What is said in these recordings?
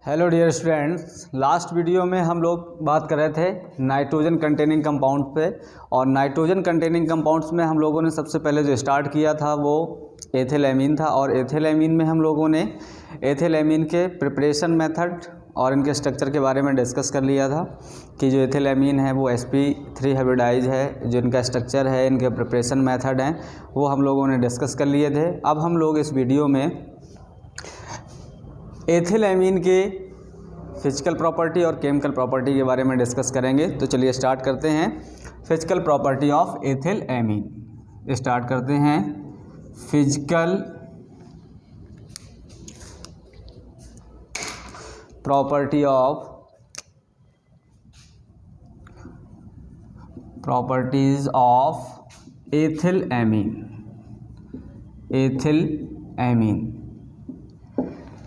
Hello dear students, last video में हम लोग बात कर रहे थे नाइट्रोजन कंटेनिंग कंपाउंड पे। और नाइट्रोजन कंटेनिंग कंपाउंड्स में हम लोगों ने सबसे पहले जो स्टार्ट किया था वो एथिलएमीन था। और एथिलएमीन में हम लोगों ने एथिलएमीन के प्रिपरेशन मेथड और इनके स्ट्रक्चर के बारे में डिस्कस कर लिया था कि जो एथिलएमीन है वो sp3 हाइब्रिडाइज है, जो इनका स्ट्रक्चर है, इनके प्रिपरेशन मेथड हैं, वो हम लोगों ने डिस्कस कर लिए थे। अब हम लोग इस वीडियो में एथिलएमीन के फिजिकल प्रॉपर्टी और केमिकल प्रॉपर्टी के बारे में डिस्कस करेंगे। तो चलिए स्टार्ट करते हैं। फिजिकल प्रॉपर्टी ऑफ एथिलएमीन स्टार्ट करते हैं। फिजिकल प्रॉपर्टीज ऑफ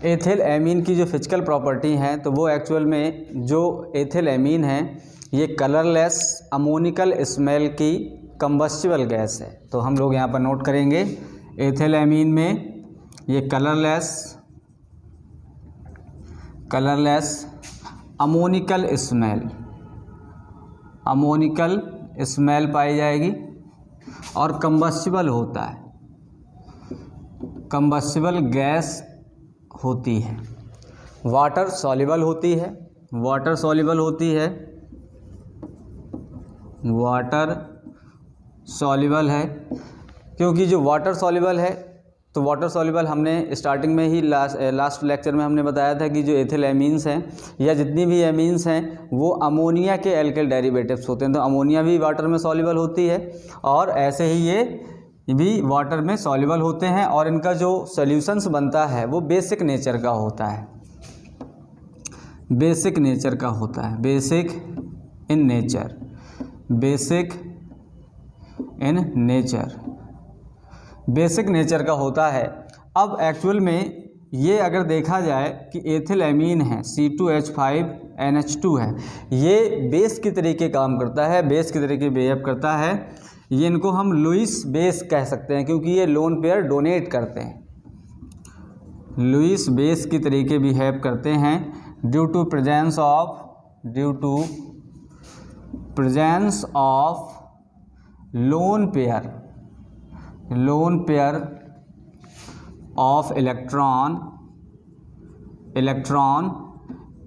एथिलएमीन की जो फिजिकल प्रॉपर्टी है तो वो एक्चुअल में जो एथिलएमीन है ये कलरलेस अमोनिकल स्मेल की कंबस्टिबल गैस है। तो हम लोग यहाँ पर नोट करेंगे एथिलएमीन में ये कलरलेस अमोनिकल स्मेल पाई जाएगी और कंबस्टिबल होता है, कंबस्टिबल गैस होती है, वाटर सॉल्युबल होती है, वाटर सॉल्युबल है। क्योंकि जो वाटर सॉल्युबल है तो वाटर सॉल्युबल हमने स्टार्टिंग में ही लास्ट लेक्चर में हमने बताया था कि जो एथिलएमीन्स हैं या जितनी भी एमीन्स हैं वो अमोनिया के एल्किल डेरिवेटिव्स होते हैं। तो अमोनिया भी वाटर में सॉल्युबल होती है और ऐसे ही ये भी वाटर में सॉल्युबल होते हैं। और इनका जो सॉल्यूशंस बनता है वो बेसिक नेचर का होता है, बेसिक नेचर का होता है। अब एक्चुअल में ये अगर देखा जाए कि एथिलएमीन है C2H5NH2 है, ये बेस की तरीके काम करता है, बेस की तरीके बिहेव करता है। ये इनको हम लुईस बेस कह सकते हैं क्योंकि ये लोन पेयर डोनेट करते हैं, लुईस बेस की तरीके बिहेव करते हैं due to presence of lone pair of electron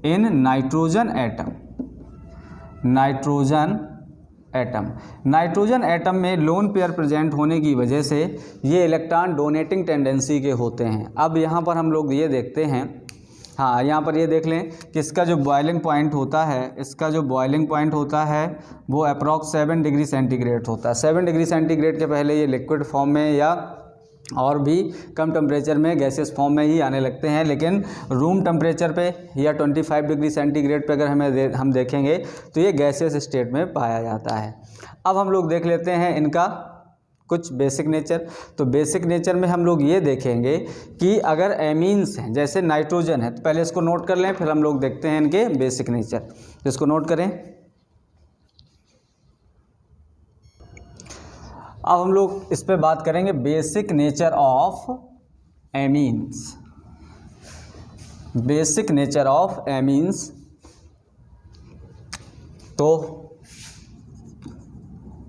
in nitrogen atom में लोन पेयर प्रेजेंट होने की वजह से ये इलेक्ट्रॉन डोनेटिंग टेंडेंसी के होते हैं। अब यहाँ पर हम लोग ये देखते हैं, हाँ यहाँ पर ये देख लें कि इसका जो बॉइलिंग पॉइंट होता है वो अप्रॉक्स 7 डिग्री सेंटीग्रेड होता है। 7 डिग्री सेंटीग्रेड के पहले ये लिक्विड फॉर्म में या और भी कम टेम्परेचर में गैसेस फॉर्म में ही आने लगते हैं, लेकिन रूम टेम्परेचर पे या 25 डिग्री सेंटीग्रेड पे अगर हम देखेंगे तो ये गैसेस स्टेट में पाया जाता है। अब हम लोग देख लेते हैं इनका कुछ बेसिक नेचर। तो बेसिक नेचर में हम लोग ये देखेंगे कि अगर एमीन्स हैं जैसे नाइट्रोजन है तो पहले इसको नोट कर लें, फिर हम लोग देखते हैं इनके बेसिक नेचर। तो इसको नोट करें। अब हम लोग इस पे बात करेंगे basic nature of amines. Basic nature of amines, तो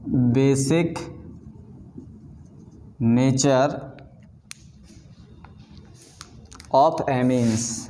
बेसिक नेचर ऑफ एमीन्स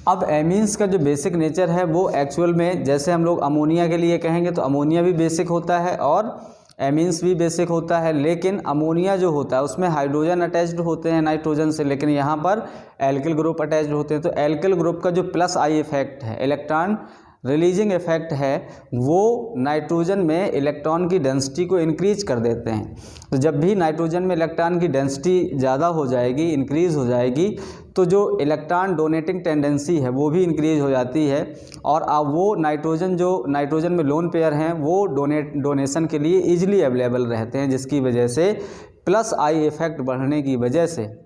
अब एमीन्स का जो बेसिक नेचर है वो एक्चुअल में जैसे हम लोग अमोनिया के लिए कहेंगे तो अमोनिया भी बेसिक होता है और एमीन्स भी बेसिक होता है, लेकिन अमोनिया जो होता है उसमें हाइड्रोजन अटैच्ड होते हैं नाइट्रोजन से, लेकिन यहाँ पर एल्किल ग्रुप अटैच्ड होते हैं। तो एल्किल ग्रुप का जो प्लस आई इफेक्ट है, इलेक्ट्रॉन रिलीजिंग इफेक्ट है, वो नाइट्रोजन में इलेक्ट्रॉन की डेंसिटी को इंक्रीज कर देते हैं। तो जब भी नाइट्रोजन में इलेक्ट्रॉन की डेंसिटी ज़्यादा हो जाएगी, इंक्रीज़ हो जाएगी, तो जो इलेक्ट्रॉन डोनेटिंग टेंडेंसी है वो भी इंक्रीज हो जाती है। और अब वो नाइट्रोजन में लोन पेयर हैं वो डोनेशन के लिए ईजिली अवेलेबल रहते हैं, जिसकी वजह से प्लस आई इफेक्ट बढ़ने की वजह से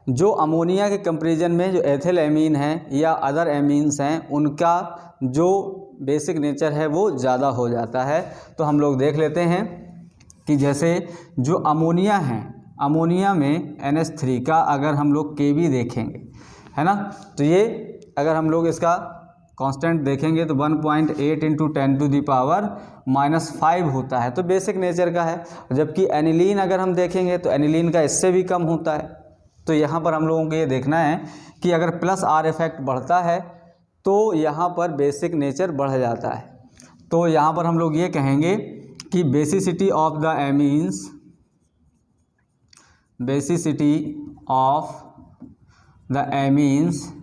जो अमोनिया के कंपैरिजन में जो एथिलएमीन है या अदर एमीन्स हैं उनका जो बेसिक नेचर है वो ज़्यादा हो जाता है। तो हम लोग देख लेते हैं कि जैसे जो अमोनिया है अमोनिया में NH3 का अगर हम लोग Kb देखेंगे, है ना, तो ये अगर हम लोग इसका कांस्टेंट देखेंगे तो 1.8 इंटू 10⁻⁻5 होता है, तो बेसिक नेचर का है। जबकि एनिलीन अगर हम देखेंगे तो एनिलीन का इससे भी कम होता है। तो यहाँ पर हम लोगों को ये देखना है कि अगर प्लस R इफेक्ट बढ़ता है तो यहाँ पर बेसिक नेचर बढ़ जाता है। तो यहाँ पर हम लोग ये कहेंगे कि basicity of the amines, basicity of the amines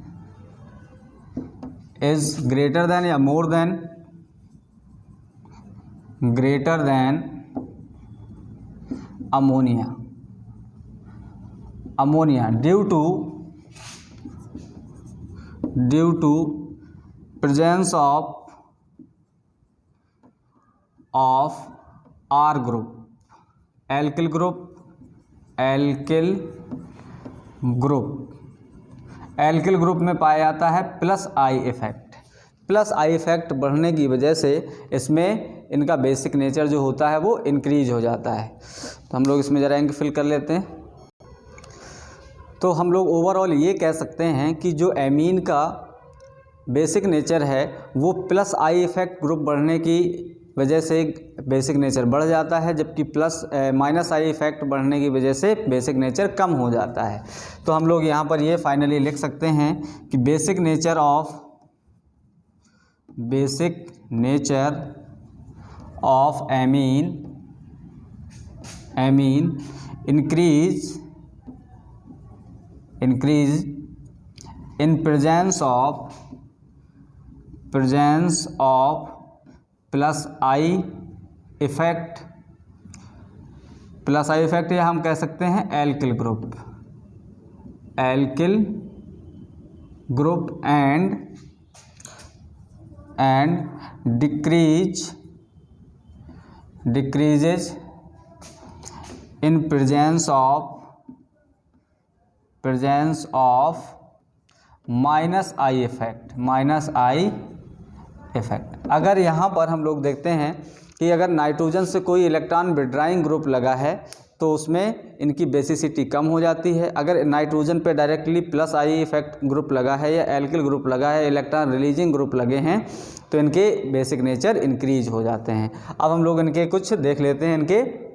is greater than या more than, greater than ammonia, ammonia due to presence of R group, alkyl group, alkyl group, alkyl group में पाया जाता है plus I effect. Plus I effect बढ़ने की वजह से इसमें इनका बेसिक नेचर जो होता है वो इंक्रीज हो जाता है। तो हम लोग इसमें ज़रा इंक फिल कर लेते हैं। तो हम लोग ओवरऑल ये कह सकते हैं कि जो एमीन का बेसिक नेचर है वो प्लस I इफेक्ट ग्रुप बढ़ने की वजह से बेसिक नेचर बढ़ जाता है, जबकि माइनस I इफेक्ट बढ़ने की वजह से बेसिक नेचर कम हो जाता है। तो हम लोग यहाँ पर ये फाइनली लिख सकते हैं कि basic nature of amine increase in presence of plus I effect, plus I effect या हम कह सकते हैं alkyl group, alkyl group and decreases in presence of minus I effect. अगर यहाँ पर हम लोग देखते हैं कि अगर नाइट्रोजन से कोई इलेक्ट्रॉन विड्राइंग ग्रुप लगा है तो उसमें इनकी बेसिसिटी कम हो जाती है। अगर नाइट्रोजन पे directly plus I effect group लगा है या एल्किल ग्रुप लगा है, इलेक्ट्रॉन रिलीजिंग ग्रुप लगे हैं, तो इनके बेसिक नेचर इंक्रीज हो जाते हैं। अब हम लोग इनके कुछ देख लेते हैं इनके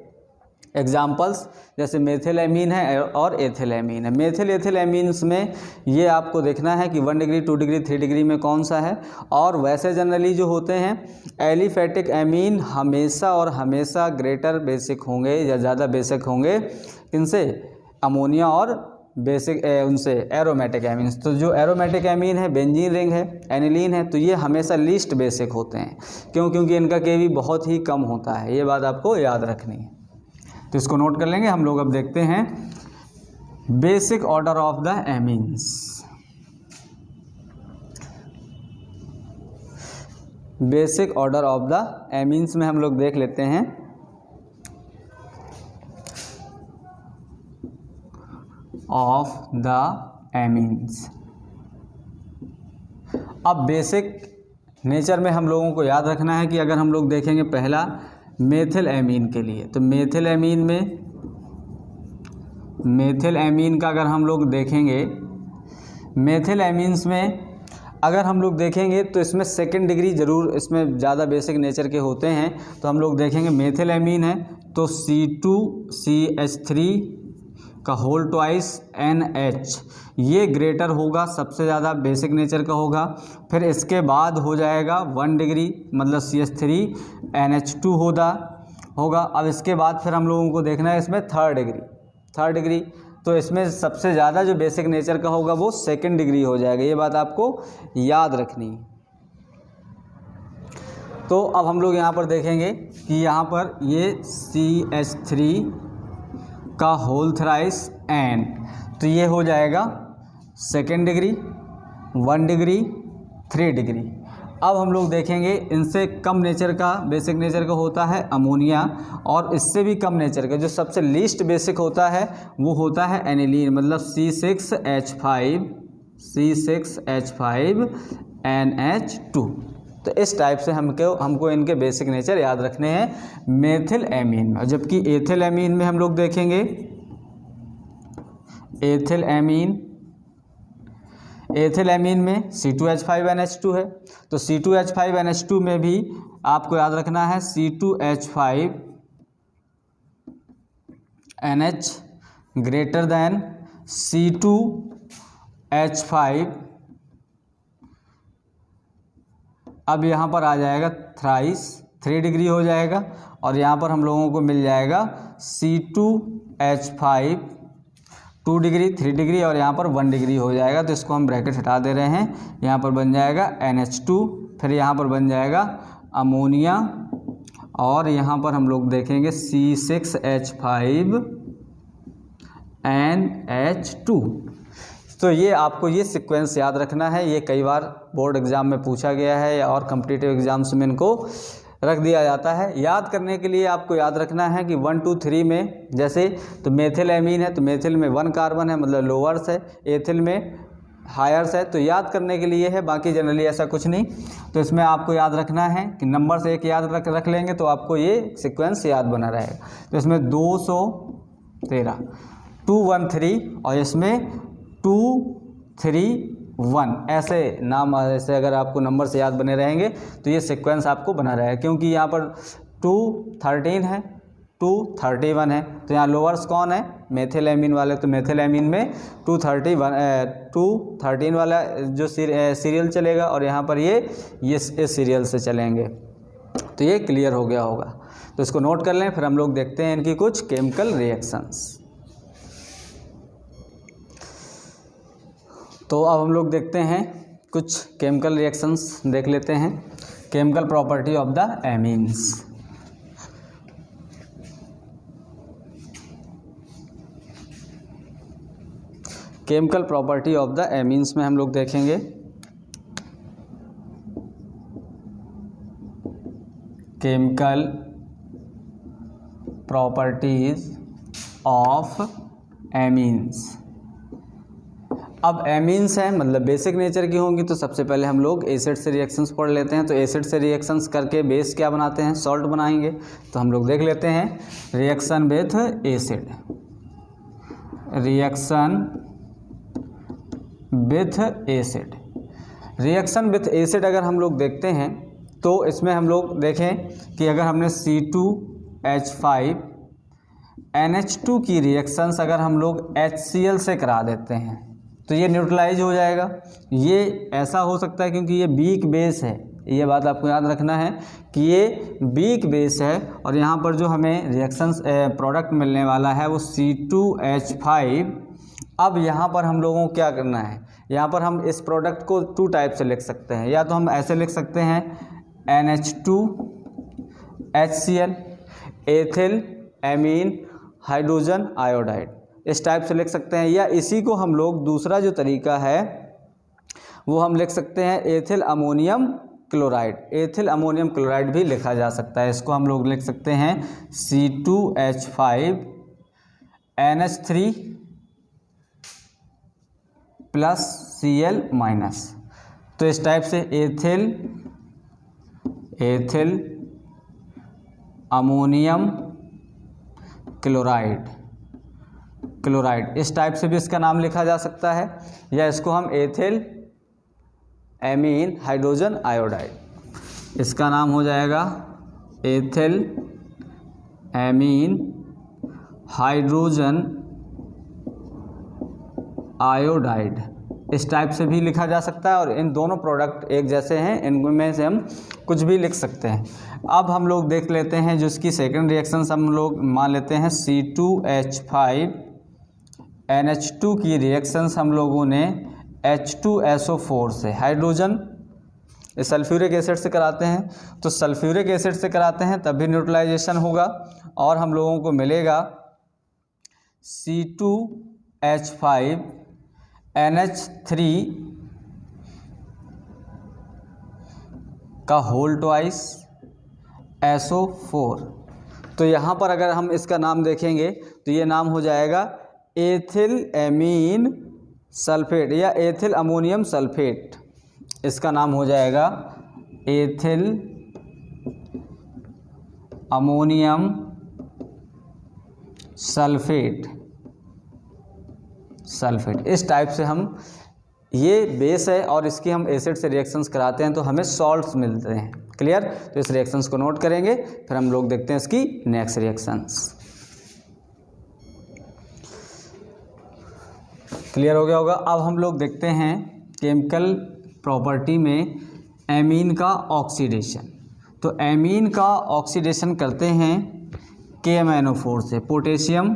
एग्जाम्पल्स, जैसे मेथिल एमीन है और एथिल एमीन है। मेथिल एथिल एमीन्स में ये आपको देखना है कि 1 डिग्री 2 डिग्री 3 डिग्री में कौन सा है। और वैसे जनरली जो होते हैं एलिफेटिक एमीन हमेशा और हमेशा ग्रेटर बेसिक होंगे या ज़्यादा बेसिक होंगे किनसे, अमोनिया और बेसिक उनसे एरोमेटिक एमीन्स। तो जो एरोमेटिक एमीन है, बेंजीन रिंग है, एनिलीन है, तो ये हमेशा लीस्ट बेसिक होते हैं। क्यों? क्योंकि इनका केवी बहुत ही कम होता है। ये बात आपको याद रखनी है, तो इसको नोट कर लेंगे। हम लोग अब देखते हैं basic order of the amines. Basic order of the amines में हम लोग देख लेते हैं ऑफ द एमीन्स। अब बेसिक नेचर में हम लोगों को याद रखना है कि अगर हम लोग देखेंगे पहला मेथिल एमीन के लिए, तो मेथिल एमीन का अगर हम लोग देखेंगे, मेथिल एमीन्स में अगर हम लोग देखेंगे तो इसमें सेकंड डिग्री ज़रूर इसमें ज़्यादा बेसिक नेचर के होते हैं। तो हम लोग देखेंगे मेथिल एमीन है तो C2CH3 का होल ट्वाइस NH, ये ग्रेटर होगा, सबसे ज़्यादा बेसिक नेचर का होगा। फिर इसके बाद हो जाएगा 1 डिग्री मतलब CH3NH2 होगा। अब इसके बाद फिर हम लोगों को देखना है इसमें थर्ड डिग्री, तो इसमें सबसे ज़्यादा जो बेसिक नेचर का होगा वो सेकंड डिग्री हो जाएगा। ये बात आपको याद रखनी है। तो अब हम लोग यहाँ पर देखेंगे कि यहाँ पर ये CH3 का होल थ्राइस N, तो ये हो जाएगा सेकेंड डिग्री, 1 डिग्री, 3 डिग्री। अब हम लोग देखेंगे इनसे कम नेचर का बेसिक नेचर का होता है अमोनिया, और इससे भी कम नेचर का जो सबसे लीस्ट बेसिक होता है वो होता है एनिलीन, मतलब C6H5NH2। तो इस टाइप से हमको इनके बेसिक नेचर याद रखने हैं मेथिल एमीन में। जबकि एथिल एमीन में हम लोग देखेंगे एथिल एमीन, एथिल एमीन में C2H5NH2 है, तो C2H5NH2 में भी आपको याद रखना है C2H5NH ग्रेटर देन C2H5। अब यहाँ पर आ जाएगा थ्राइस 3 डिग्री हो जाएगा, और यहाँ पर हम लोगों को मिल जाएगा C2H5 2 डिग्री 3 डिग्री, और यहाँ पर 1 डिग्री हो जाएगा। तो इसको हम ब्रैकेट हटा दे रहे हैं, यहाँ पर बन जाएगा NH2, फिर यहाँ पर बन जाएगा अमोनिया, और यहाँ पर हम लोग देखेंगे C6H5NH2। तो ये आपको ये सीक्वेंस याद रखना है, ये कई बार बोर्ड एग्ज़ाम में पूछा गया है और कॉम्पिटिटिव एग्ज़ाम्स में इनको रख दिया जाता है। याद करने के लिए आपको याद रखना है कि 1 2 3 में जैसे तो मेथिल एमीन है, तो मेथिल में 1 कार्बन है, मतलब लोअर्स है, एथिल में हायर्स है, तो याद करने के लिए है, बाकी जनरली ऐसा कुछ नहीं। तो इसमें आपको याद रखना है कि नंबर से एक याद रख लेंगे तो आपको ये सीक्वेंस याद बना रहेगा। तो इसमें 213 213 और इसमें 231 ऐसे नाम, ऐसे अगर आपको नंबर से याद बने रहेंगे तो ये सीक्वेंस आपको बना रहेगा। क्योंकि यहाँ पर 213 है, 231 है, तो यहाँ लोअर्स कौन है, मेथिल एमीन वाले, तो मेथिल एमीन में 213 वाला जो सीरियल चलेगा, और यहाँ पर ये इस सीरियल से चलेंगे। तो ये क्लियर हो गया होगा, तो इसको नोट कर लें। फिर हम लोग देखते हैं इनकी कुछ केमिकल रिएक्शंस। तो अब हम लोग देखते हैं कुछ केमिकल रिएक्शंस, देख लेते हैं। Chemical property of the amines. Chemical property of the amines में हम लोग देखेंगे केमिकल प्रॉपर्टीज ऑफ एमीन्स। अब एमीन्स हैं मतलब बेसिक नेचर की होंगी, तो सबसे पहले हम लोग एसिड से रिएक्शंस पढ़ लेते हैं। तो एसिड से रिएक्शंस करके बेस क्या बनाते हैं, सॉल्ट बनाएंगे। तो हम लोग देख लेते हैं reaction with acid, reaction with acid. Reaction with acid अगर हम लोग देखते हैं तो इसमें हम लोग देखें कि अगर हमने C2H5NH2 की रिएक्शंस अगर हम लोग HCl से करा देते हैं तो ये न्यूट्रलाइज हो जाएगा। ये ऐसा हो सकता है क्योंकि ये वीक बेस है, ये बात आपको याद रखना है कि ये वीक बेस है, और यहाँ पर जो हमें रिएक्शंस प्रोडक्ट मिलने वाला है वो C2H5। अब यहाँ पर हम लोगों को क्या करना है, यहाँ पर हम इस प्रोडक्ट को 2 टाइप से लिख सकते हैं। या तो हम ऐसे लिख सकते हैं NH2HCl, ethyl amine hydrogen iodide, इस टाइप से लिख सकते हैं। या इसी को हम लोग दूसरा जो तरीका है वो हम लिख सकते हैं ethyl ammonium chloride, ethyl ammonium chloride भी लिखा जा सकता है। इसको हम लोग लिख सकते हैं C2H5NH3 प्लस Cl माइनस। तो इस टाइप से एथिल अमोनियम क्लोराइड इस टाइप से भी इसका नाम लिखा जा सकता है। या इसको हम एथिल एमीन हाइड्रोजन आयोडाइड, इसका नाम हो जाएगा एथिल एमीन हाइड्रोजन आयोडाइड, इस टाइप से भी लिखा जा सकता है। और इन दोनों प्रोडक्ट एक जैसे हैं, इनमें से हम कुछ भी लिख सकते हैं। अब हम लोग देख लेते हैं जो इसकी सेकंड रिएक्शंस हम लोग मान लेते हैं C2H5NH2 की रिएक्शंस हम लोगों ने H2SO4 से, हाइड्रोजन सल्फ्यूरिक एसिड से कराते हैं, तो सल्फ्यूरिक एसिड से कराते हैं तब भी न्यूट्रलाइजेशन होगा, और हम लोगों को मिलेगा C2H5NH3 का होल ट्वाइस SO4। तो यहाँ पर अगर हम इसका नाम देखेंगे तो ये नाम हो जाएगा एथिल एमीन सल्फेट या एथिल अमोनियम सल्फेट, इसका नाम हो जाएगा एथिल अमोनियम सल्फेट। सल्फेट। इस टाइप से हम, ये बेस है और इसकी हम एसिड से रिएक्शंस कराते हैं तो हमें सॉल्ट्स मिलते हैं। क्लियर? तो इस रिएक्शंस को नोट करेंगे, फिर हम लोग देखते हैं इसकी नेक्स्ट रिएक्शंस। क्लियर हो गया होगा। अब हम लोग देखते हैं केमिकल प्रॉपर्टी में एमीन का ऑक्सीडेशन। तो एमीन का ऑक्सीडेशन करते हैं KMnO4 से, पोटेशियम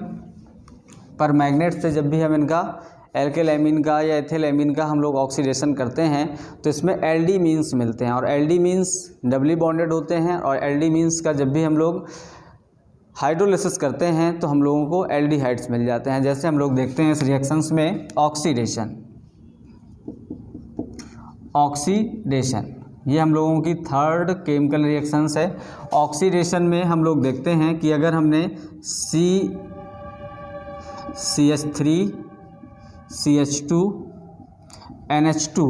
पर मैग्नेट से। जब भी हम इनका एल्किल एमीन का या एथिल एमीन का हम लोग ऑक्सीडेशन करते हैं तो इसमें एल्डी मीन्स मिलते हैं, और एल्डी मीन्स डबली बॉन्डेड होते हैं। और एल्डी मीन्स का जब भी हम लोग हाइड्रोलिसिस करते हैं तो हम लोगों को एल्डिहाइड्स मिल जाते हैं। जैसे हम लोग देखते हैं इस रिएक्शंस में ऑक्सीडेशन, ये हम लोगों की थर्ड केमिकल रिएक्शंस है। ऑक्सीडेशन में हम लोग देखते हैं कि अगर हमने CH3 CH2 NH2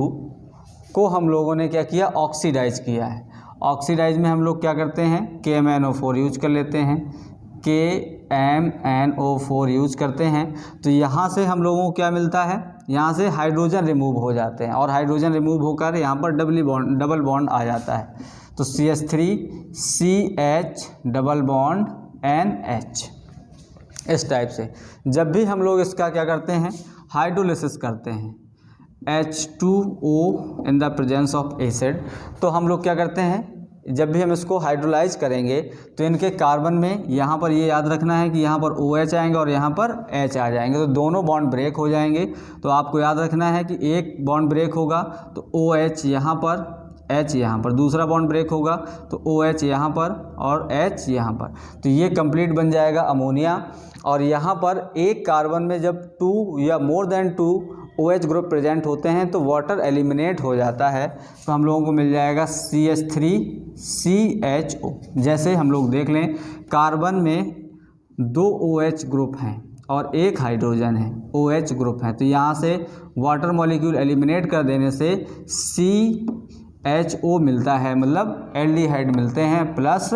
को हम लोगों ने क्या किया, ऑक्सीडाइज किया है। ऑक्सीडाइज में हम लोग क्या करते हैं, KMnO4 यूज कर लेते हैं, KMnO4 यूज करते हैं। तो यहाँ से हम लोगों को क्या मिलता है, यहाँ से हाइड्रोजन रिमूव हो जाते हैं, और हाइड्रोजन रिमूव होकर यहाँ पर डबल बॉन्ड आ जाता है। तो CH3 CH double bond NH। इस टाइप से जब भी हम लोग इसका क्या करते हैं, हाइड्रोलिसिस करते हैं, H2O in the presence of acid, तो हम लोग क्या करते हैं, जब भी हम इसको हाइड्रोलाइज करेंगे तो इनके कार्बन में यहाँ पर ये याद रखना है कि यहाँ पर OH आएंगे और यहाँ पर H आ जाएंगे, तो दोनों बॉन्ड ब्रेक हो जाएंगे। तो आपको याद रखना है कि एक बॉन्ड ब्रेक होगा तो OH यहाँ पर, H यहाँ पर, दूसरा बॉन्ड ब्रेक होगा तो OH यहाँ पर और H यहाँ पर, तो ये कंप्लीट बन जाएगा अमोनिया। और यहाँ पर एक कार्बन में जब 2 या more then 2 OH group present होते हैं तो वाटर एलिमिनेट हो जाता है, तो हम लोगों को मिल जाएगा CH3 CHO। जैसे हम लोग देख लें, कार्बन में 2 OH ग्रुप हैं और एक हाइड्रोजन है, OH ग्रुप है, तो यहाँ से वाटर मॉलिक्यूल एलिमिनेट कर देने से CHO मिलता है, मतलब एल्डिहाइड मिलते हैं, प्लस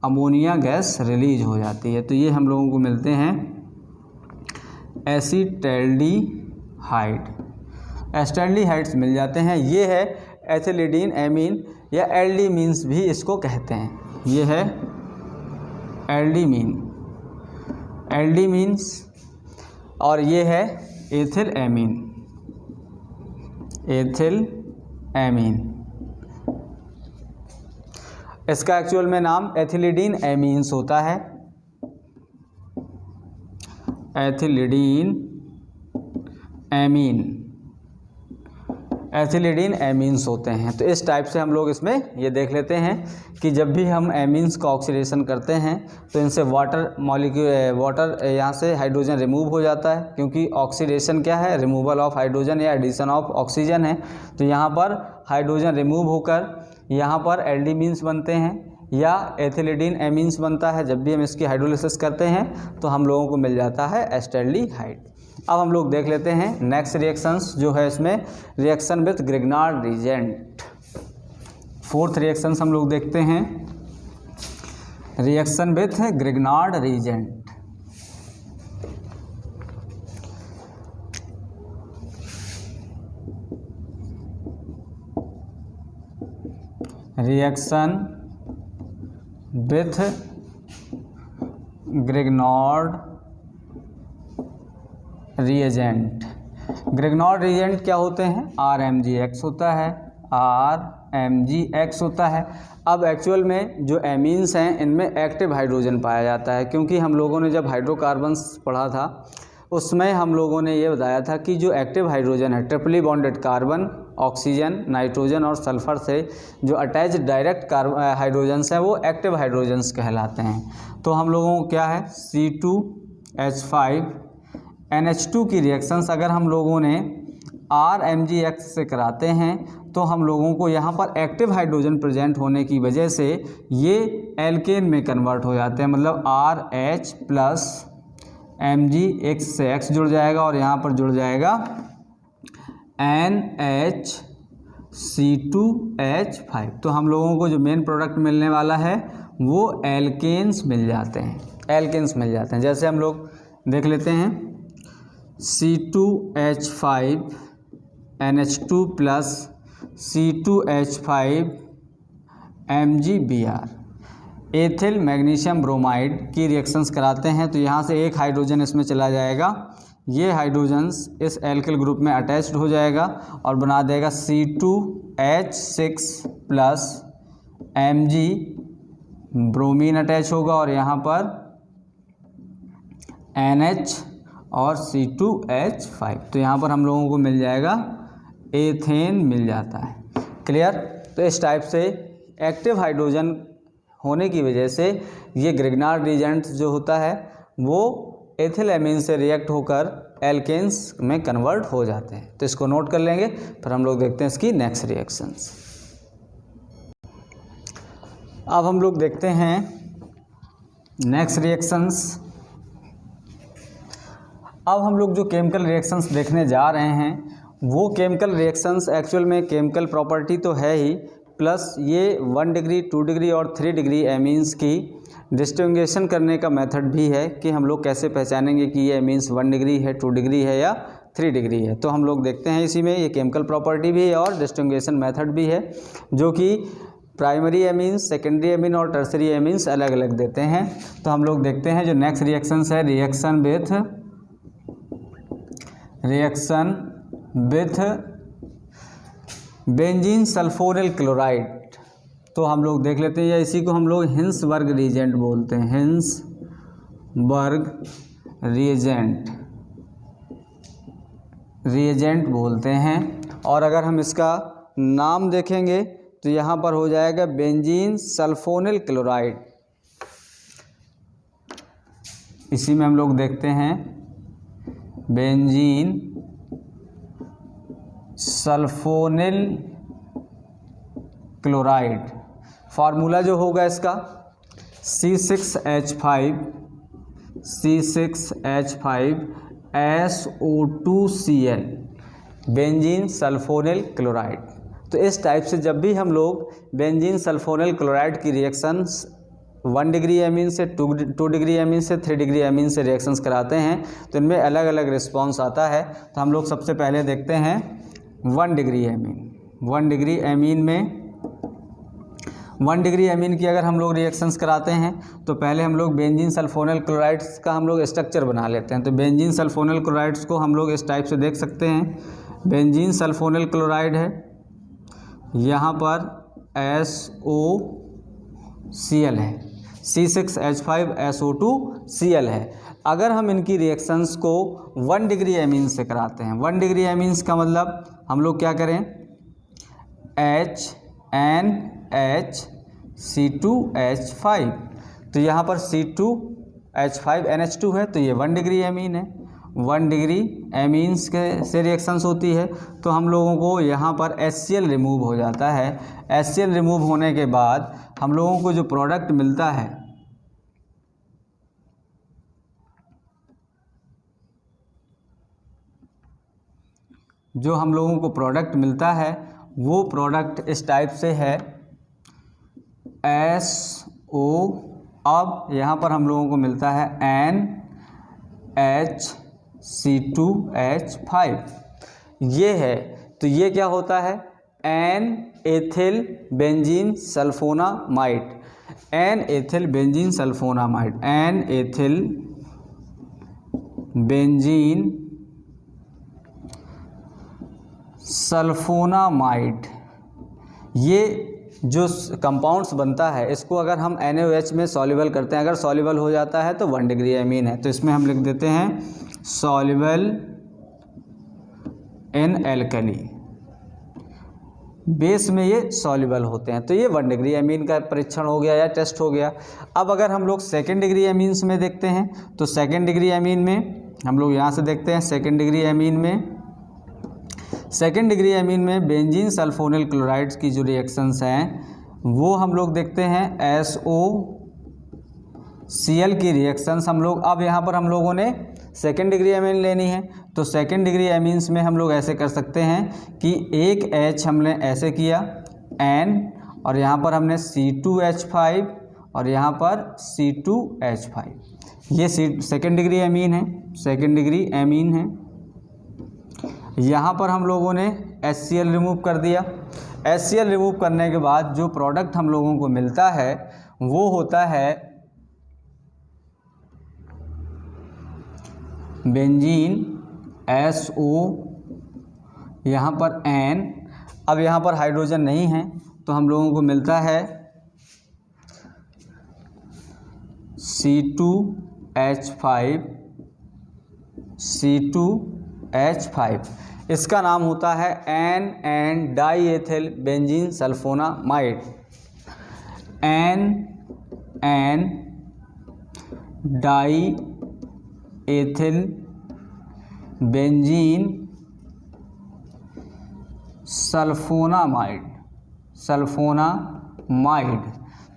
अमोनिया गैस रिलीज हो जाती है। तो ये हम लोगों को मिलते हैं एसिटाल्डिहाइड्स मिल जाते हैं। ये है एथिलीडीन एमीन या एल्डीमीन्स भी इसको कहते हैं। ये है एल्डीमीन्स और ये है एथिल एमीन। इसका एक्चुअल में नाम एथिलीडीन एमीन्स होता है, एथिलीडीन एमीन्स होते हैं। तो इस टाइप से हम लोग इसमें ये देख लेते हैं कि जब भी हम एमीन्स का ऑक्सीडेशन करते हैं तो इनसे वाटर यहाँ से हाइड्रोजन रिमूव हो जाता है, क्योंकि ऑक्सीडेशन क्या है, रिमूवल ऑफ हाइड्रोजन या एडिशन ऑफ ऑक्सीजन है। तो यहाँ पर हाइड्रोजन रिमूव होकर यहाँ पर एल्डीमीन्स बनते हैं या एथिलीडीन एमीन्स बनता है। जब भी हम इसकी हाइड्रोलिसिस करते हैं तो हम लोगों को मिल जाता है एसिटाल्डिहाइड। अब हम लोग देख लेते हैं नेक्स्ट रिएक्शंस जो है इसमें, reaction with Grignard reagent. Fourth reactions हम लोग देखते हैं, reaction with Grignard reagent. Reaction with Grignard reagent. Grignard reagent क्या होते हैं, RMgX होता है, RMgX होता है। अब एक्चुअल में जो एमीन्स हैं इनमें एक्टिव हाइड्रोजन पाया जाता है, क्योंकि हम लोगों ने जब हाइड्रोकार्बन्स पढ़ा था उसमें हम लोगों ने ये बताया था कि जो एक्टिव हाइड्रोजन है, ट्रिपली बॉन्डेड कार्बन, ऑक्सीजन, नाइट्रोजन और सल्फर से जो अटैच डायरेक्ट हाइड्रोजन्स हैं वो एक्टिव हाइड्रोजन्स कहलाते हैं। तो हम लोगों को क्या है, C2H5 NH2 की रिएक्शंस अगर हम लोगों ने RMgX से कराते हैं तो हम लोगों को यहाँ पर एक्टिव हाइड्रोजन प्रेजेंट होने की वजह से ये एल्केन में कन्वर्ट हो जाते हैं, मतलब RH प्लस Mgx से X जुड़ जाएगा और यहाँ पर जुड़ जाएगा NHC2H5। तो हम लोगों को जो मेन प्रोडक्ट मिलने वाला है वो एल्केन्स मिल जाते हैं, जैसे हम लोग देख लेते हैं C2H5 NH2 plus C2H5 MgBr ethyl magnesium bromide की रिएक्शंस कराते हैं। तो यहाँ से एक हाइड्रोजन इसमें चला जाएगा, ये हाइड्रोजन्स इस एल्किल ग्रुप में अटैच्ड हो जाएगा और बना देगा C2H6 plus Mg, bromine attach होगा और यहाँ पर NH और C2H5। तो यहाँ पर हम लोगों को मिल जाएगा एथेन मिल जाता है। क्लियर। तो इस टाइप से एक्टिव हाइड्रोजन होने की वजह से ये ग्रिग्नार्ड रिएजेंट जो होता है वो एथिल एमीन से रिएक्ट होकर एल्केन्स में कन्वर्ट हो जाते हैं। तो इसको नोट कर लेंगे। फिर हम लोग देखते हैं इसकी नेक्स्ट रिएक्शंस। अब हम लोग देखते हैं नेक्स्ट रिएक्शंस। अब हम लोग जो केमिकल रिएक्शंस देखने जा रहे हैं वो केमिकल रिएक्शंस एक्चुअल में केमिकल प्रॉपर्टी तो है ही, प्लस ये 1 डिग्री 2 डिग्री और 3 डिग्री एमीन्स की डिस्टिंग्विशन करने का मेथड भी है कि हम लोग कैसे पहचानेंगे कि ये एमीन्स 1 डिग्री है, 2 डिग्री है या 3 डिग्री है। तो हम लोग देखते हैं इसी में ये केमिकल प्रॉपर्टी भी है और डिस्टिंग्विशन मेथड भी है, जो कि प्राइमरी एमीन्स, सेकेंडरी एमीन और टर्सरी एमीन्स अलग अलग देते हैं। तो हम लोग देखते हैं जो नेक्स्ट रिएक्शंस है, reaction with benzene sulphonyl chloride. तो हम लोग देख लेते हैं, या इसी को हम लोग हिंसबर्ग रिएजेंट बोलते हैं, हिंसबर्ग रिएजेंट बोलते हैं। और अगर हम इसका नाम देखेंगे तो यहाँ पर हो जाएगा बेंजीन सल्फोनिल क्लोराइड। इसी में हम लोग देखते हैं बेंजीन सल्फोनिल क्लोराइड। फार्मूला जो होगा इसका C6H5SO2Cl, बेंजीन सल्फोनिल क्लोराइड। तो इस टाइप से जब भी हम लोग बेंजीन सल्फोनिल क्लोराइड की रिएक्शंस 1 डिग्री एमीन से 2 डिग्री एमीन से 3 डिग्री एमीन से रिएक्शंस कराते हैं तो इनमें अलग अलग रिस्पॉन्स आता है। तो हम लोग सबसे पहले देखते हैं 1 डिग्री एमीन। 1 डिग्री एमीन में 1 डिग्री एमीन की अगर हम लोग रिएक्शंस कराते हैं तो पहले हम लोग बेंजीन सल्फोनिल क्लोराइड्स का हम लोग स्ट्रक्चर बना लेते हैं। तो बेंजीन सल्फोनिल क्लोराइड्स को हम लोग इस टाइप से देख सकते हैं। बेंजीन सल्फोनिल क्लोराइड है, यहाँ पर SOCl है, C6H5SO2Cl है। अगर हम इनकी रिएक्शंस को 1 डिग्री एमीन से कराते हैं, 1 डिग्री एमीन्स का मतलब हम लोग क्या करें, HNH, तो यहाँ पर C2H5NH2 है, तो ये 1 डिग्री एमीन है। 1 डिग्री एमीन्स के से रिएक्शंस होती है। तो हम लोगों को यहाँ पर HCl रिमूव हो जाता है। HCl रिमूव होने के बाद हम लोगों को जो प्रोडक्ट मिलता है वो प्रोडक्ट इस टाइप से है SO। अब यहाँ पर हम लोगों को मिलता है NH2H5, ये है। तो ये क्या होता है, N ethyl benzene sulfonamide, N ethyl benzene sulfonamide, N ethyl benzene sulfonamide. ये जो कंपाउंड्स बनता है इसको अगर हम NaOH में सॉल्युबल करते हैं, अगर सॉल्युबल हो जाता है तो 1 डिग्री एमीन है। तो इसमें हम लिख देते हैं सॉल्युबल इन एल्कली, बेस में ये सॉल्युबल होते हैं। तो ये 1 डिग्री एमीन का परीक्षण हो गया या टेस्ट हो गया। अब अगर हम लोग 2nd डिग्री एमीन्स में देखते हैं तो 2nd डिग्री एमीन में हम लोग यहाँ से देखते हैं 2nd डिग्री एमीन में बेंजीन सल्फोनिल क्लोराइड्स की जो रिएक्शंस हैं वो हम लोग देखते हैं SOCl की रिएक्शंस हम लोग। अब यहाँ पर हम लोगों ने 2nd डिग्री एमीन लेनी है, तो 2nd डिग्री एमीन्स में हम लोग ऐसे कर सकते हैं कि एक H हमने ऐसे किया N, और यहाँ पर हमने C2H5 और यहाँ पर C2H5, ये 2nd डिग्री एमीन है, 2nd डिग्री एमीन है। यहाँ पर हम लोगों ने HCl रिमूव कर दिया। HCl रिमूव करने के बाद जो प्रोडक्ट हम लोगों को मिलता है वो होता है बेंजीन SO, यहाँ पर N। अब यहाँ पर हाइड्रोजन नहीं है तो हम लोगों को मिलता है C2H5। इसका नाम होता है N diethyl benzene sulfonamide. N diethyl benzene sulfonamide.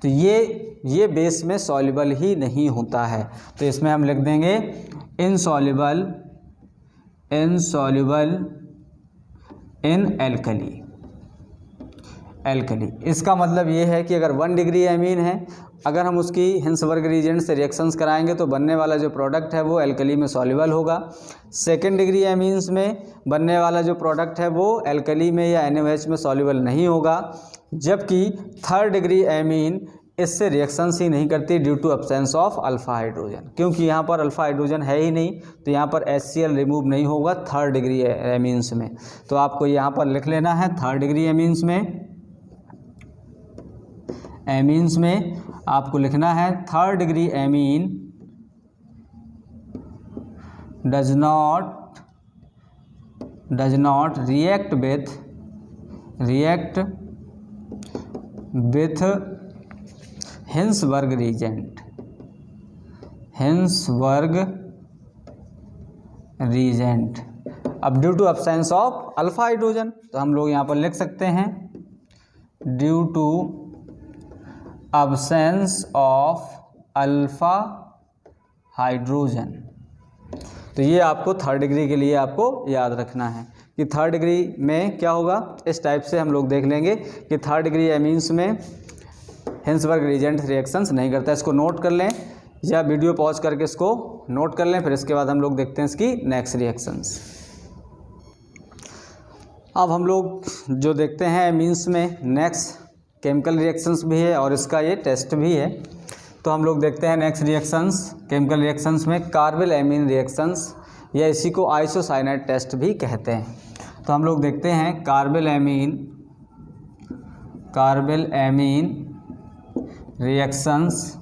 तो ये बेस में सॉल्युबल ही नहीं होता है, तो इसमें हम लिख देंगे इनसॉल्युबल इन एल्कली। इसका मतलब ये है कि अगर 1 डिग्री एमीन है, अगर हम उसकी हिंसबर्ग रीजेंट से रिएक्शंस कराएंगे तो बनने वाला जो प्रोडक्ट है वो एल्कली में सॉल्युबल होगा। 2nd डिग्री एमीन्स में बनने वाला जो प्रोडक्ट है वो एल्कली में या NaOH में सॉल्युबल नहीं होगा, जबकि 3rd डिग्री एमीन इससे रिएक्शंस ही नहीं करती due to absence of alpha hydrogen, क्योंकि यहाँ पर अल्फा हाइड्रोजन है ही नहीं, तो यहाँ पर HCl रिमूव नहीं होगा 3rd डिग्री एमीन्स में। तो आपको यहाँ पर लिख लेना है 3rd डिग्री एमीन्स में आपको लिखना है 3rd degree amine does not react with Hinsberg reagent. अब due to absence of alpha hydrogen, तो हम लोग यहाँ पर लिख सकते हैं due to absence of alpha hydrogen. तो ये आपको 3rd डिग्री के लिए आपको याद रखना है कि 3rd डिग्री में क्या होगा। इस टाइप से हम लोग देख लेंगे कि 3rd डिग्री एमीन्स में हिंसबर्ग रीजेंट रिएक्शंस नहीं करता। इसको नोट कर लें या वीडियो पॉज करके इसको नोट कर लें, फिर इसके बाद हम लोग देखते हैं इसकी नेक्स्ट रिएक्शंस। अब हम लोग जो देखते हैं एमीन्स में नेक्स्ट केमिकल रिएक्शंस भी है और इसका ये टेस्ट भी है। तो हम लोग देखते हैं नेक्स्ट रिएक्शंस केमिकल रिएक्शंस में कार्बिल एमीन रिएक्शंस, या इसी को आइसोसाइनाइड टेस्ट भी कहते हैं। तो हम लोग देखते हैं कार्बिल एमीन रिएक्शंस,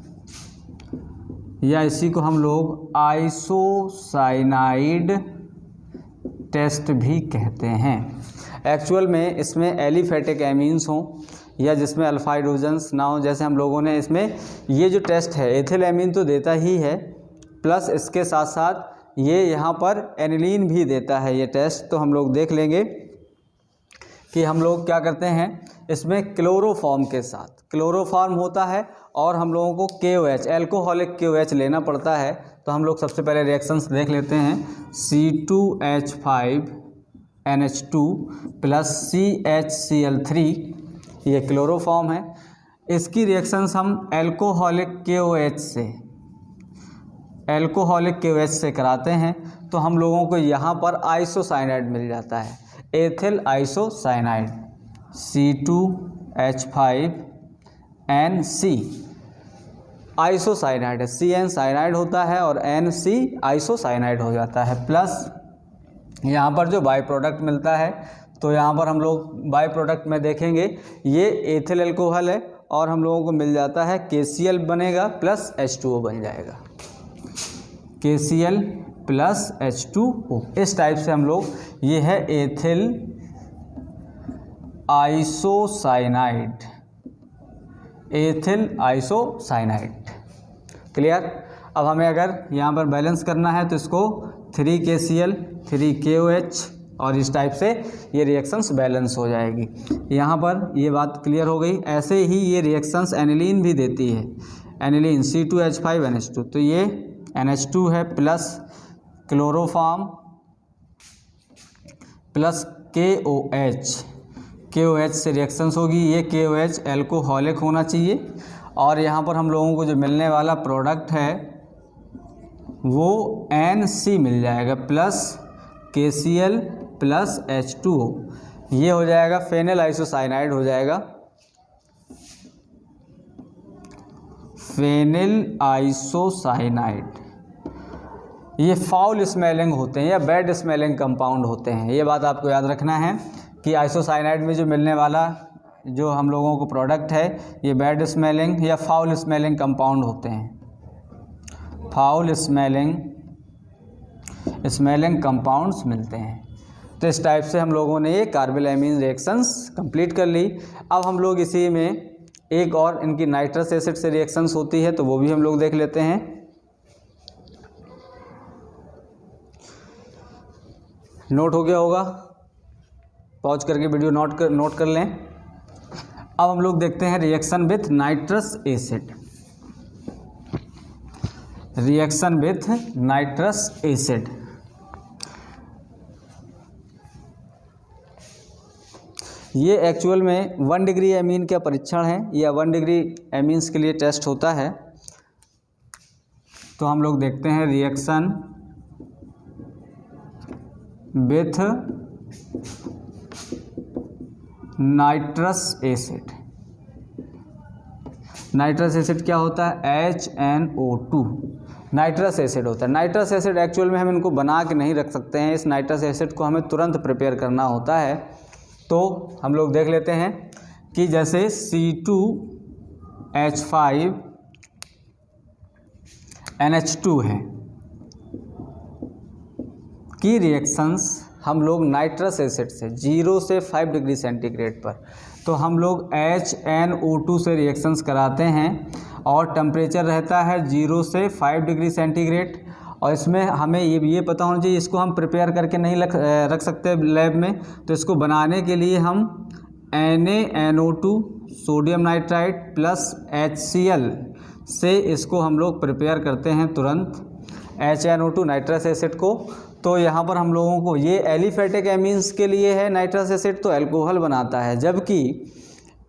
या इसी को हम लोग आइसोसाइनाइड टेस्ट भी कहते हैं। एक्चुअल में इसमें एलिफेटिक एमीन्स हों या जिसमें अल्फा हाइड्रोजन्स ना हो, जैसे हम लोगों ने इसमें ये जो टेस्ट है एथिल एमीन तो देता ही है, प्लस इसके साथ साथ ये यहाँ पर एनिलीन भी देता है ये टेस्ट। तो हम लोग देख लेंगे कि हम लोग क्या करते हैं, इसमें क्लोरोफॉर्म के साथ क्लोरोफॉर्म होता है और हम लोगों को KOH एल्कोहलिक KOH लेना पड़ता है। तो हम लोग सबसे पहले रिएक्शंस देख लेते हैं। C2H5NH2 प्लस CHCl3, ये क्लोरोफॉर्म है। इसकी रिएक्शंस हम एल्कोहलिक KOH से कराते हैं, तो हम लोगों को यहाँ पर आइसोसाइनाइड मिल जाता है, एथिल आइसोसाइनाइड C2H5NC आइसोसाइनाइड है, CN साइनाइड होता है और NC आइसोसाइनाइड हो जाता है। प्लस यहाँ पर जो बाई प्रोडक्ट मिलता है, तो यहाँ पर हम लोग बाई प्रोडक्ट में देखेंगे ये एथिल एल्कोहल है और हम लोगों को मिल जाता है KCl बनेगा प्लस H2O बन जाएगा, KCl प्लस H2O। इस टाइप से हम लोग, ये है एथिल आइसोसाइनाइड। क्लियर। अब हमें अगर यहाँ पर बैलेंस करना है तो इसको 3KCl 3KOH और इस टाइप से ये रिएक्शंस बैलेंस हो जाएगी। यहाँ पर ये बात क्लियर हो गई। ऐसे ही ये रिएक्शंस एनिलीन भी देती है, एनिलीन C2H5NH2, तो ये NH2 है प्लस क्लोरोफॉर्म प्लस KOH से रिएक्शंस होगी। ये KOH एल्कोहलिक होना चाहिए और यहाँ पर हम लोगों को जो मिलने वाला प्रोडक्ट है वो NC मिल जाएगा प्लस KCl प्लस H2O, ये हो जाएगा फेनिल आइसोसाइनाइड हो जाएगा, फेनिल आइसोसाइनाइड। ये फाउल स्मेलिंग होते हैं या बैड स्मेलिंग कंपाउंड होते हैं, ये बात आपको याद रखना है कि आइसोसाइनाइड में जो मिलने वाला जो हम लोगों को प्रोडक्ट है ये बैड स्मेलिंग या फाउल स्मेलिंग कंपाउंड होते हैं, फाउल स्मेलिंग कंपाउंड्स मिलते हैं। तो इस टाइप से हम लोगों ने ये कार्बोलाइमीन रिएक्शंस कंप्लीट कर ली। अब हम लोग इसी में एक और इनकी नाइट्रस एसिड से रिएक्शंस होती है तो वो भी हम लोग देख लेते हैं। नोट हो गया होगा, पॉज करके वीडियो नोट कर लें। अब हम लोग देखते हैं reaction with nitrous acid, reaction with nitrous acid. ये एक्चुअल में 1 डिग्री एमीन का परीक्षण है या 1 डिग्री एमीन्स के लिए टेस्ट होता है। तो हम लोग देखते हैं reaction with nitrous acid. Nitrous acid क्या होता है? HNO2 नाइट्रस एसिड होता है। नाइट्रस एसिड एक्चुअल में हम इनको बना के नहीं रख सकते हैं, इस नाइट्रस एसिड को हमें तुरंत प्रिपेयर करना होता है। तो हम लोग देख लेते हैं कि जैसे C2H5NH2 है की रिएक्शंस हम लोग नाइट्रस एसिड से 0 से 5 डिग्री सेंटीग्रेड पर, तो हम लोग HNO2 से रिएक्शंस कराते हैं और टेम्परेचर रहता है 0 से 5 डिग्री सेंटीग्रेड। और इसमें हमें ये पता होना चाहिए, इसको हम प्रिपेयर करके नहीं रख सकते लैब में, तो इसको बनाने के लिए हम NaNO2 sodium nitride plus HCl से इसको हम लोग प्रिपेयर करते हैं तुरंत HNO2 नाइट्रस एसिड को। तो यहाँ पर हम लोगों को ये एलिफेटिक एमीन्स के लिए है नाइट्रस एसिड, तो अल्कोहल बनाता है, जबकि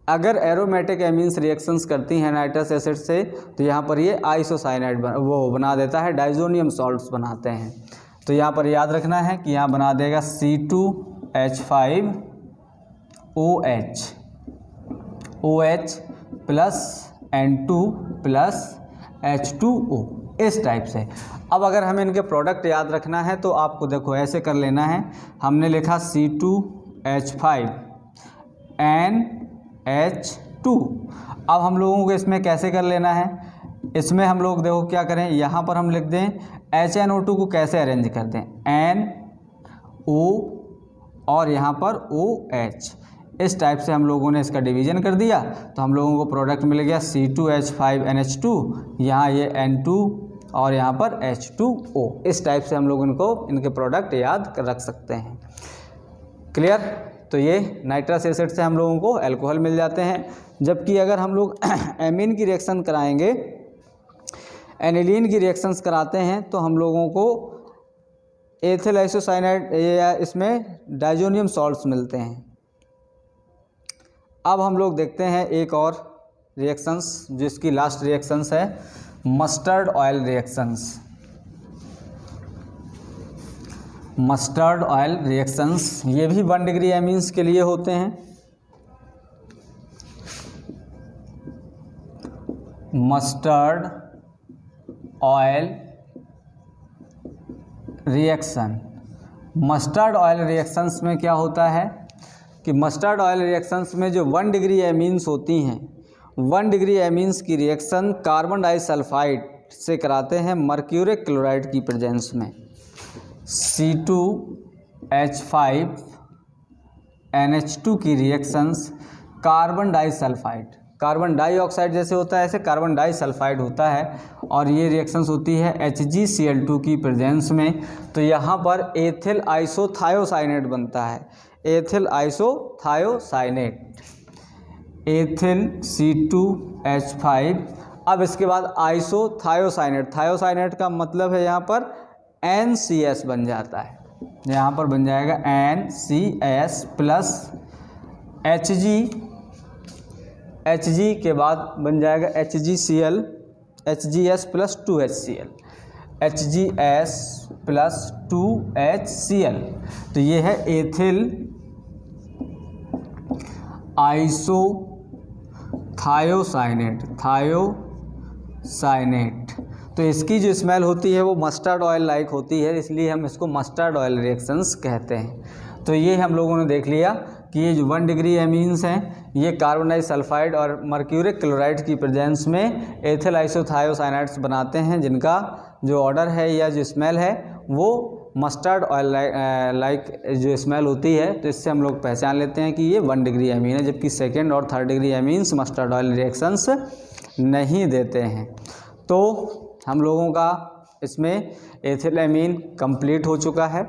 अगर एरोमेटिक एमीन्स रिएक्शंस करती हैं नाइट्रस एसिड से तो यहाँ पर ये आइसोसाइनाइड वो बना देता है, डाइजोनियम सॉल्ट्स बनाते हैं। तो यहाँ पर याद रखना है कि यहाँ बना देगा C2H5OH plus N2 plus H2O, इस टाइप से। अब अगर हमें इनके प्रोडक्ट याद रखना है तो आपको देखो ऐसे कर लेना है। हमने लिखा C2H5NH2। अब हम लोगों को इसमें कैसे कर लेना है, इसमें हम लोग देखो क्या करें, यहाँ पर हम लिख दें HNO2 को कैसे अरेंज कर दें, NO और यहाँ पर OH, इस टाइप से हम लोगों ने इसका डिवीज़न कर दिया। तो हम लोगों को प्रोडक्ट मिल गया C2H5NH2, यहाँ ये N2 और यहाँ पर H2O। इस टाइप से हम लोग इनके प्रोडक्ट याद रख सकते हैं। क्लियर? तो ये नाइट्रस एसिड से हम लोगों को अल्कोहल मिल जाते हैं। जबकि अगर हम लोग एमीन की रिएक्शन कराएंगे, एनिलीन की रिएक्शंस कराते हैं, तो हम लोगों को एथिल आइसोसाइनाइड या इसमें डाइजोनियम सॉल्ट्स मिलते हैं। अब हम लोग देखते हैं एक और रिएक्शंस, जिसकी लास्ट रिएक्शंस है mustard oil reactions. Mustard oil reactions ये भी 1 डिग्री एमीन्स के लिए होते हैं। Mustard oil reaction, mustard oil reactions में क्या होता है कि मस्टर्ड ऑयल रिएक्शंस में जो 1 डिग्री एमीन्स होती हैं, 1 डिग्री एमीन्स की रिएक्शन कार्बन डाइसल्फाइड से कराते हैं मर्क्यूरिक क्लोराइड की प्रेजेंस में। C2H5NH2 की reactions carbon disulphide, carbon dioxide जैसे होता है ऐसे कार्बन डाइसल्फाइड होता है, और ये रिएक्शंस होती है HgCl2 की प्रेजेंस में। तो यहाँ पर एथिल आइसोथायोसाइनेट बनता है, एथिल आइसोथायोसाइनेट, एथिल C2H5। अब इसके बाद आइसोथायोसाइनेट, थायोसाइनेट का मतलब है यहाँ पर NCS बन जाता है, यहाँ पर बन जाएगा NCS प्लस Hg के बाद बन जाएगा HgCl, HgS plus 2HCl। HgS+2HCl। तो ये है एथिल थायोसाइनेट। तो इसकी जो स्मेल होती है वो मस्टर्ड ऑयल लाइक होती है, इसलिए हम इसको मस्टर्ड ऑयल रिएक्शंस कहते हैं। तो ये हम लोगों ने देख लिया कि ये जो 1 डिग्री एमीन्स हैं ये कार्बोनाइल सल्फाइड और मर्क्यूरिक क्लोराइड की प्रेजेंस में एथिल आइसोथायोसाइनेट्स बनाते हैं, जिनका जो ऑर्डर है या जो स्मेल है वो मस्टर्ड ऑयल लाइक जो स्मेल होती है। तो इससे हम लोग पहचान लेते हैं कि ये 1 डिग्री एमीन है, जबकि 2nd और 3rd degree amines mustard oil reactions नहीं देते हैं। तो हम लोगों का इसमें एथिल एमीन कंप्लीट हो चुका है।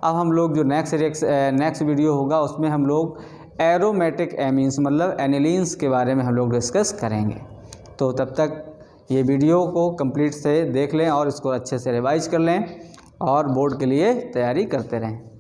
अब हम लोग जो नेक्स्ट वीडियो होगा उसमें हम लोग एरोमेटिक एमीन्स मतलब एनिलीन्स के बारे में हम लोग डिस्कस करेंगे। तो तब तक ये वीडियो को कंप्लीट से देख लें और इसको अच्छे से रिवाइज कर लें और बोर्ड के लिए तैयारी करते रहें।